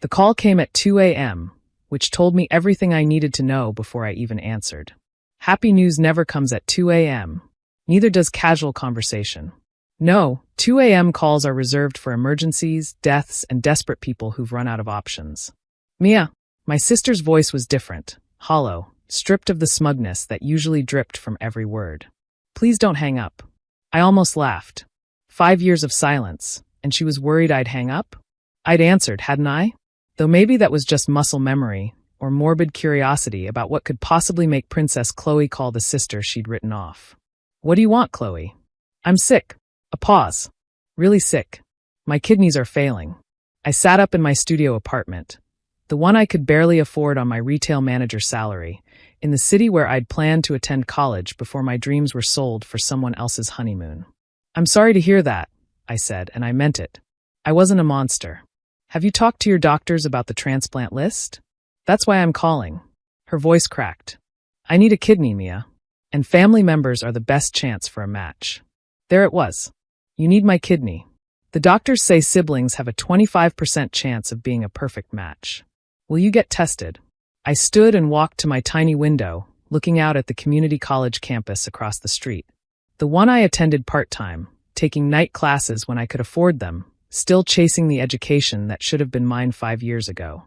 The call came at 2 a.m., which told me everything I needed to know before I even answered. Happy news never comes at 2 a.m. Neither does casual conversation. No, 2 a.m. calls are reserved for emergencies, deaths, and desperate people who've run out of options. Mia, my sister's voice was different, hollow, stripped of the smugness that usually dripped from every word. Please don't hang up. I almost laughed. 5 years of silence, and she was worried I'd hang up? I'd answered, hadn't I? Though maybe that was just muscle memory, or morbid curiosity about what could possibly make Princess Chloe call the sister she'd written off. What do you want, Chloe? I'm sick. A pause. Really sick. My kidneys are failing. I sat up in my studio apartment, the one I could barely afford on my retail manager salary, in the city where I'd planned to attend college before my dreams were sold for someone else's honeymoon. I'm sorry to hear that, I said, and I meant it. I wasn't a monster. Have you talked to your doctors about the transplant list? That's why I'm calling. Her voice cracked. I need a kidney, Mia. And family members are the best chance for a match. There it was. You need my kidney. The doctors say siblings have a 25% chance of being a perfect match. Will you get tested? I stood and walked to my tiny window, looking out at the community college campus across the street. The one I attended part-time, taking night classes when I could afford them, still chasing the education that should have been mine 5 years ago.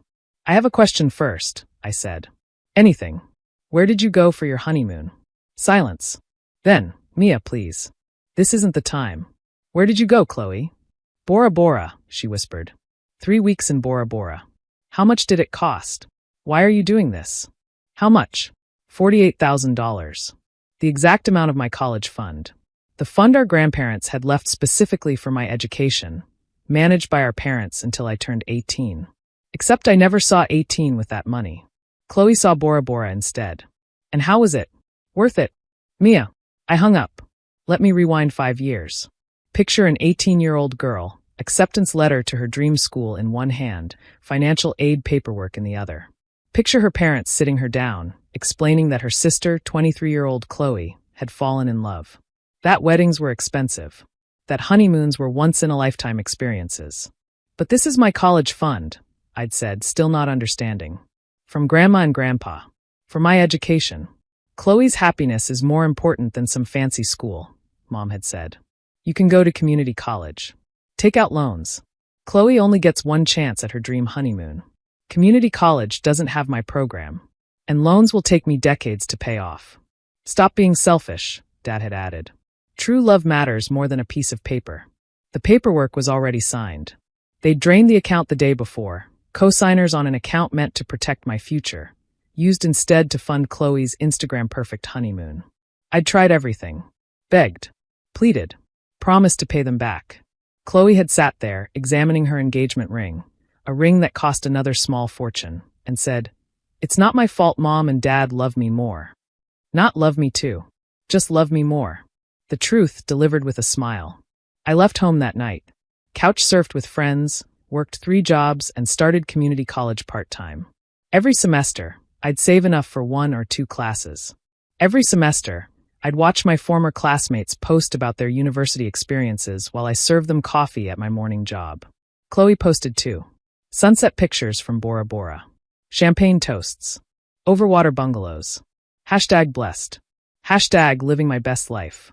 I have a question first, I said. Anything. Where did you go for your honeymoon? Silence. Then, Mia, please. This isn't the time. Where did you go, Chloe? Bora Bora, she whispered. 3 weeks in Bora Bora. How much did it cost? Why are you doing this? How much? $48,000. The exact amount of my college fund. The fund our grandparents had left specifically for my education, managed by our parents until I turned 18. Except I never saw 18 with that money. Chloe saw Bora Bora instead. And how was it? Worth it. Mia. I hung up. Let me rewind 5 years. Picture an 18-year-old girl, acceptance letter to her dream school in one hand, financial aid paperwork in the other. Picture her parents sitting her down, explaining that her sister, 23-year-old Chloe, had fallen in love. That weddings were expensive. That honeymoons were once-in-a-lifetime experiences. But this is my college fund, I'd said, still not understanding. From Grandma and Grandpa. For my education. Chloe's happiness is more important than some fancy school, Mom had said. You can go to community college. Take out loans. Chloe only gets one chance at her dream honeymoon. Community college doesn't have my program. And loans will take me decades to pay off. Stop being selfish, Dad had added. True love matters more than a piece of paper. The paperwork was already signed. They'd drained the account the day before, co-signers on an account meant to protect my future, used instead to fund Chloe's Instagram-perfect honeymoon. I'd tried everything. Begged. Pleaded. Promised to pay them back. Chloe had sat there, examining her engagement ring, a ring that cost another small fortune, and said, "It's not my fault Mom and Dad love me more. Not love me too. Just love me more." The truth delivered with a smile. I left home that night. Couch surfed with friends, worked 3 jobs, and started community college part-time. Every semester, I'd save enough for 1 or 2 classes. Every semester, I'd watch my former classmates post about their university experiences while I served them coffee at my morning job. Chloe posted too. Sunset pictures from Bora Bora. Champagne toasts. Overwater bungalows. #blessed. #living my best life.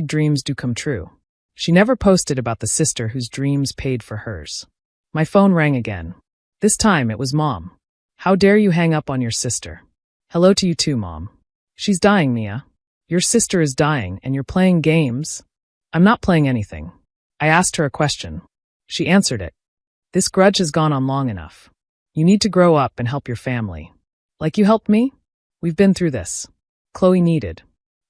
#dreams do come true. She never posted about the sister whose dreams paid for hers. My phone rang again. This time it was Mom. How dare you hang up on your sister? Hello to you too, Mom. She's dying, Mia. Your sister is dying and you're playing games? I'm not playing anything. I asked her a question. She answered it. This grudge has gone on long enough. You need to grow up and help your family. Like you helped me? We've been through this. Chloe needed.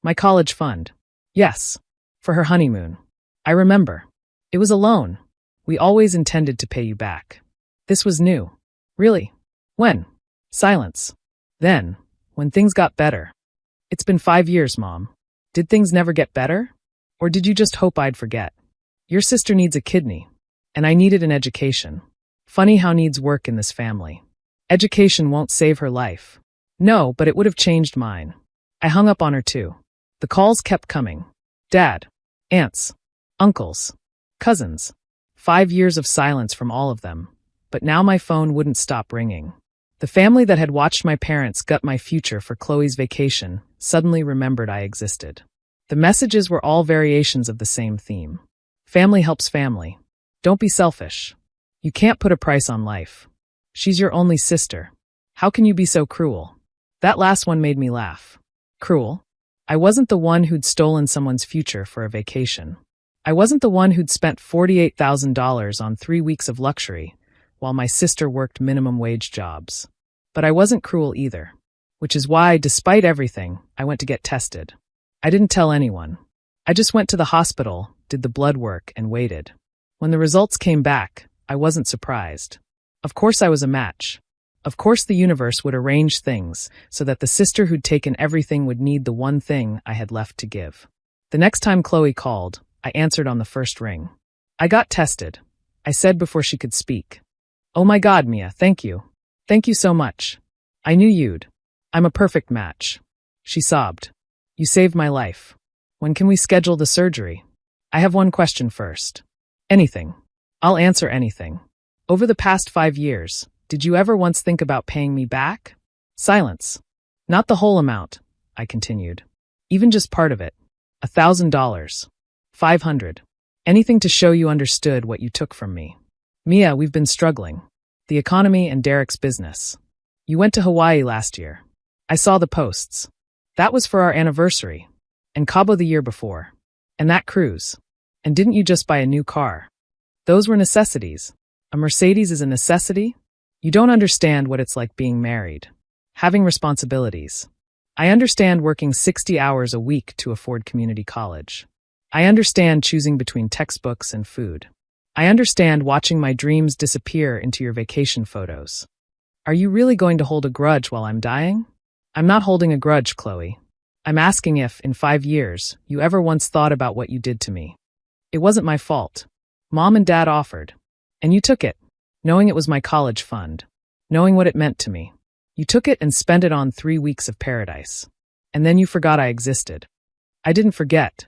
My college fund. Yes. For her honeymoon. I remember. It was a loan. We always intended to pay you back. This was new. Really? When? Silence. Then, when things got better. It's been 5 years, Mom. Did things never get better? Or did you just hope I'd forget? Your sister needs a kidney. And I needed an education. Funny how needs work in this family. Education won't save her life. No, but it would have changed mine. I hung up on her too. The calls kept coming. Dad. Aunts. Uncles. Cousins. 5 years of silence from all of them. but now my phone wouldn't stop ringing. The family that had watched my parents gut my future for Chloe's vacation suddenly remembered I existed. The messages were all variations of the same theme. Family helps family. Don't be selfish. You can't put a price on life. She's your only sister. How can you be so cruel? That last one made me laugh. Cruel? I wasn't the one who'd stolen someone's future for a vacation. I wasn't the one who'd spent $48,000 on 3 weeks of luxury, while my sister worked minimum wage jobs. But I wasn't cruel either, which is why, despite everything, I went to get tested. I didn't tell anyone. I just went to the hospital, did the blood work, and waited. When the results came back, I wasn't surprised. Of course I was a match. Of course the universe would arrange things so that the sister who'd taken everything would need the one thing I had left to give. The next time Chloe called, I answered on the first ring. I got tested, I said before she could speak. Oh my God, Mia, thank you. Thank you so much. I knew you'd. I'm a perfect match. She sobbed. You saved my life. When can we schedule the surgery? I have one question first. Anything. I'll answer anything. Over the past 5 years, did you ever once think about paying me back? Silence. Not the whole amount, I continued. Even just part of it. $1,000. 500. Anything to show you understood what you took from me. Mia, we've been struggling. The economy and Derek's business. You went to Hawaii last year. I saw the posts. That was for our anniversary. And Cabo the year before. And that cruise. And didn't you just buy a new car? Those were necessities. A Mercedes is a necessity? You don't understand what it's like being married. Having responsibilities. I understand working 60 hours a week to afford community college. I understand choosing between textbooks and food. I understand watching my dreams disappear into your vacation photos. Are you really going to hold a grudge while I'm dying? I'm not holding a grudge, Chloe. I'm asking if, in 5 years, you ever once thought about what you did to me. It wasn't my fault. Mom and Dad offered. And you took it, knowing it was my college fund, knowing what it meant to me. You took it and spent it on 3 weeks of paradise. And then you forgot I existed. I didn't forget.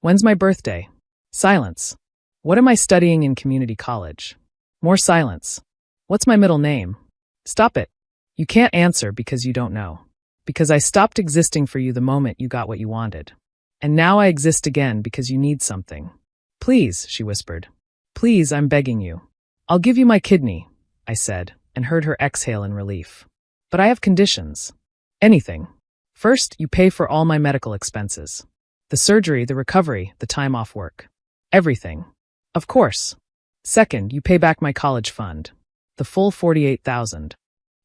When's my birthday? Silence. What am I studying in community college? More silence. What's my middle name? Stop it. You can't answer because you don't know. Because I stopped existing for you the moment you got what you wanted. And now I exist again because you need something. Please, she whispered. Please, I'm begging you. I'll give you my kidney, I said, and heard her exhale in relief. But I have conditions. Anything. First, you pay for all my medical expenses. The surgery, the recovery, the time off work. Everything. Of course. Second, you pay back my college fund. The full $48,000.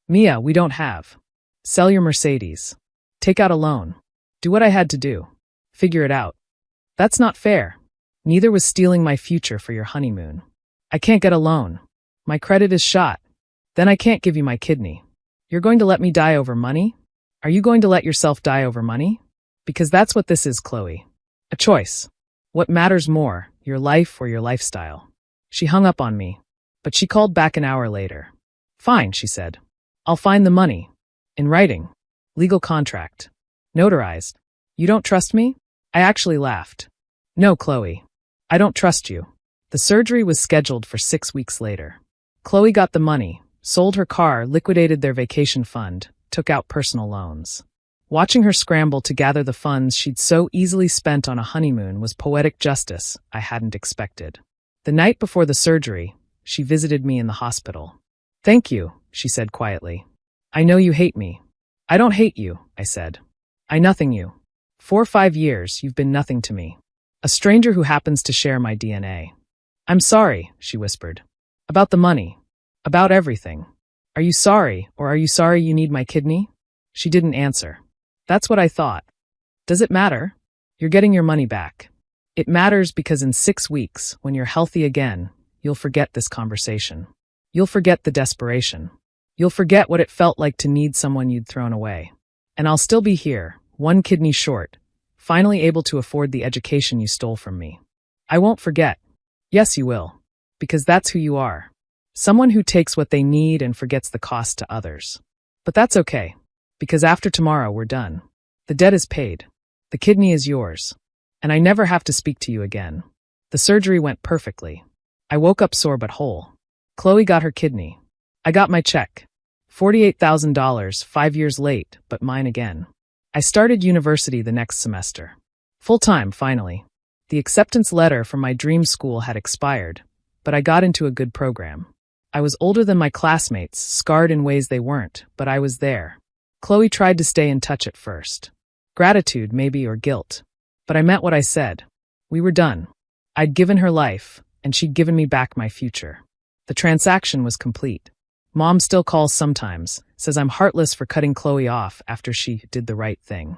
Mia, we don't have. Sell your Mercedes. Take out a loan. Do what I had to do. Figure it out. That's not fair. Neither was stealing my future for your honeymoon. I can't get a loan. My credit is shot. Then I can't give you my kidney. You're going to let me die over money? Are you going to let yourself die over money? Because that's what this is, Chloe. A choice. What matters more, your life or your lifestyle? She hung up on me, but she called back an hour later. Fine, she said. I'll find the money. In writing. Legal contract. Notarized. You don't trust me? I actually laughed. No, Chloe. I don't trust you. The surgery was scheduled for 6 weeks later. Chloe got the money, sold her car, liquidated their vacation fund, took out personal loans. Watching her scramble to gather the funds she'd so easily spent on a honeymoon was poetic justice I hadn't expected. The night before the surgery, she visited me in the hospital. Thank you, she said quietly. I know you hate me. I don't hate you, I said. I nothing you. 4 or 5 years, you've been nothing to me. A stranger who happens to share my DNA. I'm sorry, she whispered. About the money. About everything. Are you sorry, or are you sorry you need my kidney? She didn't answer. That's what I thought. Does it matter? You're getting your money back. It matters because in 6 weeks, when you're healthy again, you'll forget this conversation. You'll forget the desperation. You'll forget what it felt like to need someone you'd thrown away. And I'll still be here, 1 kidney short, finally able to afford the education you stole from me. I won't forget. Yes, you will. Because that's who you are. Someone who takes what they need and forgets the cost to others. But that's okay. Because after tomorrow, we're done. The debt is paid. The kidney is yours. And I never have to speak to you again. The surgery went perfectly. I woke up sore but whole. Chloe got her kidney. I got my check. $48,000, 5 years late, but mine again. I started university the next semester. Full-time, finally. The acceptance letter from my dream school had expired, but I got into a good program. I was older than my classmates, scarred in ways they weren't, but I was there. Chloe tried to stay in touch at first. Gratitude, maybe, or guilt. But I meant what I said. We were done. I'd given her life, and she'd given me back my future. The transaction was complete. Mom still calls sometimes, says I'm heartless for cutting Chloe off after she did the right thing.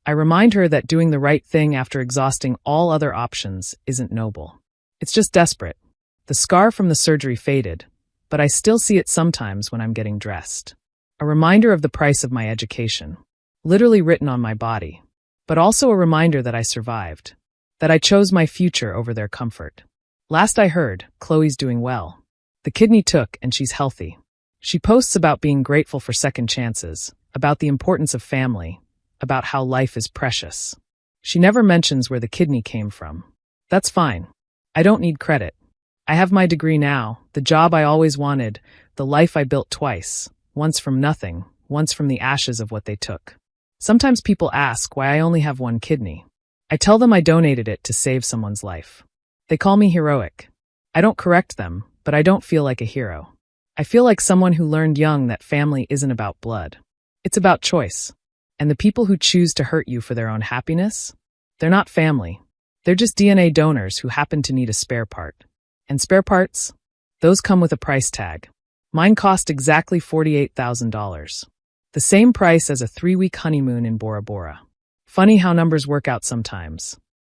I remind her that doing the right thing after exhausting all other options isn't noble. It's just desperate. The scar from the surgery faded, but I still see it sometimes when I'm getting dressed. A reminder of the price of my education, literally written on my body, but also a reminder that I survived, that I chose my future over their comfort. Last I heard, Chloe's doing well. The kidney took and she's healthy. She posts about being grateful for second chances, about the importance of family, about how life is precious. She never mentions where the kidney came from. That's fine. I don't need credit. I have my degree now, the job I always wanted, the life I built twice, once from nothing, once from the ashes of what they took. Sometimes people ask why I only have one kidney. I tell them I donated it to save someone's life. They call me heroic. I don't correct them, but I don't feel like a hero. I feel like someone who learned young that family isn't about blood. It's about choice. And the people who choose to hurt you for their own happiness? They're not family. They're just DNA donors who happen to need a spare part. And spare parts? Those come with a price tag. Mine cost exactly $48,000. The same price as a 3-week honeymoon in Bora Bora. Funny how numbers work out sometimes.